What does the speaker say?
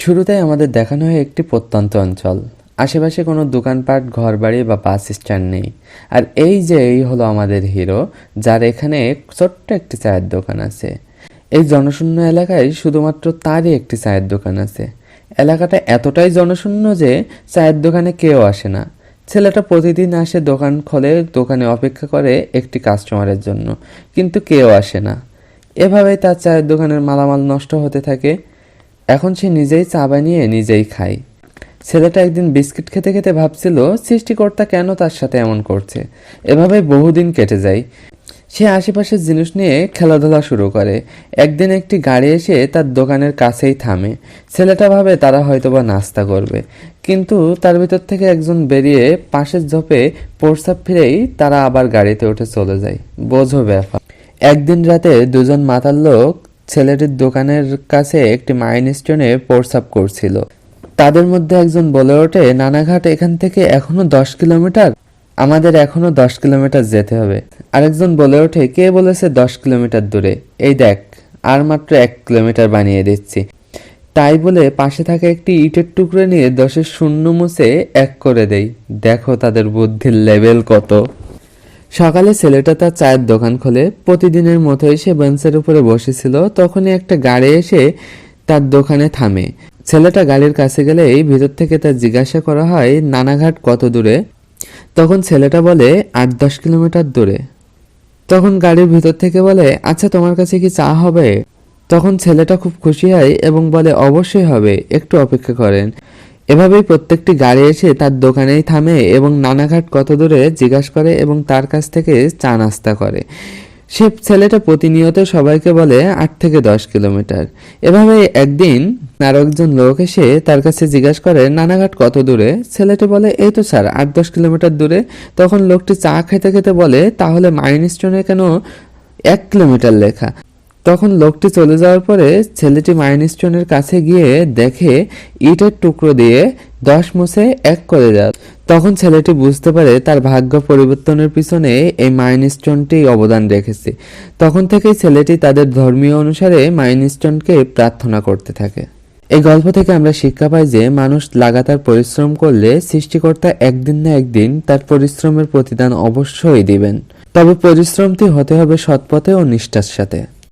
শুরুতেই আমাদের দেখানো হয় একটি প্রত্যন্ত অঞ্চল। আশেপাশে কোনো দোকানপাট, ঘরবাড়ি বা বাস স্ট্যান্ড নেই। আর এই হলো আমাদের হিরো, যার এখানে ছোট্ট একটি চায়ের দোকান আছে। এই জনশূন্য এলাকায় শুধুমাত্র তারই একটি চায়ের দোকান আছে। এলাকাটা এতটাই জনশূন্য যে চায়ের দোকানে কেউ আসে না। ছেলেটা প্রতিদিন আসে, দোকান খোলে, দোকানে অপেক্ষা করে একটি কাস্টমারের জন্য, কিন্তু কেউ আসে না। এভাবেই তার চায়ের দোকানের মালামাল নষ্ট হতে থাকে। এখন সে নিজেই চা বানিয়ে নিজেই খায়। ছেলেটা একদিন বিস্কিট খেতে খেতে ভাবছিল সৃষ্টিকর্তা কেন তার সাথে এমন করছে। এভাবে বহুদিন কেটে যায়। সে আশেপাশের জিনিস নিয়ে খেলাধুলা শুরু করে। একদিন একটি গাড়ি এসে তার দোকানের কাছেই থামে। ছেলেটা ভাবে তারা হয়তোবা নাস্তা করবে, কিন্তু তার ভিতর থেকে একজন বেরিয়ে পাশের ঝোপে প্রস্রাব ফিরেই তারা আবার গাড়িতে উঠে চলে যায়। বোঝো ব্যাপার। একদিন রাতে দুজন মাতাল লোক ছেলেটির দোকানের কাছে একটি মাইলস্টোনে প্রস্রাব করছিল। তাদের মধ্যে একজন বলে ওঠে, নানাঘাট এখান থেকে এখনো 10 কিলোমিটার, আমাদের এখনো 10 কিলোমিটার যেতে হবে। আরেকজন বলে ওঠে, কে বলেছে 10 কিলোমিটার দূরে, এই দেখ আর মাত্র 1 কিলোমিটার বানিয়ে দিচ্ছি। তাই বলে পাশে থাকা একটি ইটের টুকরো নিয়ে 10-এর শূন্য মুছে 1 করে দেয়। দেখো তাদের বুদ্ধির লেভেল কত। সকালে ছেলেটা তার চায়ের দোকান খোলে। প্রতিদিনের মতোই সে বেঞ্চের উপরে বসেছিল, তখনই একটা গাড়ি এসে তার দোকানে থামে। ছেলেটা গাড়ির কাছে গেলেই ভিতর থেকে তার জিজ্ঞাসা করা হয়, নানাঘাট কত দূরে? তখন ছেলেটা বলে, 8-10 কিলোমিটার দূরে। তখন গাড়ির ভিতর থেকে বলে, আচ্ছা তোমার কাছে কি চা হবে? তখন ছেলেটা খুব খুশি হয় এবং বলে, অবশ্যই হবে, একটু অপেক্ষা করেন। এভাবেই প্রত্যেকটি গাড়ি এসে তার দোকানেই থামে এবং নানাঘাট কত দূরে জিজ্ঞাসা করে এবং তার কাছ থেকে চা নাস্তা করে। সে ছেলেটা প্রতিনিয়ত সবাইকে বলে 8 থেকে 10 কিলোমিটার। এভাবে একদিন আরো একজন লোক এসে তার কাছে জিজ্ঞাসা করে, নানাঘাট কত দূরে? ছেলেটি বলে, এই তো স্যার 8-10 কিলোমিটার দূরে। তখন লোকটি চা খেতে খেতে বলে, তাহলে মাইলস্টোনে কেন 1 কিলোমিটার লেখা? তখন লোকটি চলে যাওয়ার পরে ছেলেটি মাইলস্টোনের কাছে গিয়ে দেখে ইটের টুকরো দিয়ে 10 মুছে 1 করে যায়। তখন ছেলেটি বুঝতে পারে তার ভাগ্য পরিবর্তনের পিছনে এই মাইলস্টোনটি অবদান রেখেছে। তখন থেকেই ছেলেটি তাদের ধর্মীয় অনুসারে মাইলস্টোনকে প্রার্থনা করতে থাকে। এই গল্প থেকে আমরা শিক্ষা পাই যে মানুষ লাগাতার পরিশ্রম করলে সৃষ্টিকর্তা একদিন না একদিন তার পরিশ্রমের প্রতিদান অবশ্যই দিবেন। তবে পরিশ্রমটি হতে হবে সৎপথে ও নিষ্ঠার সাথে।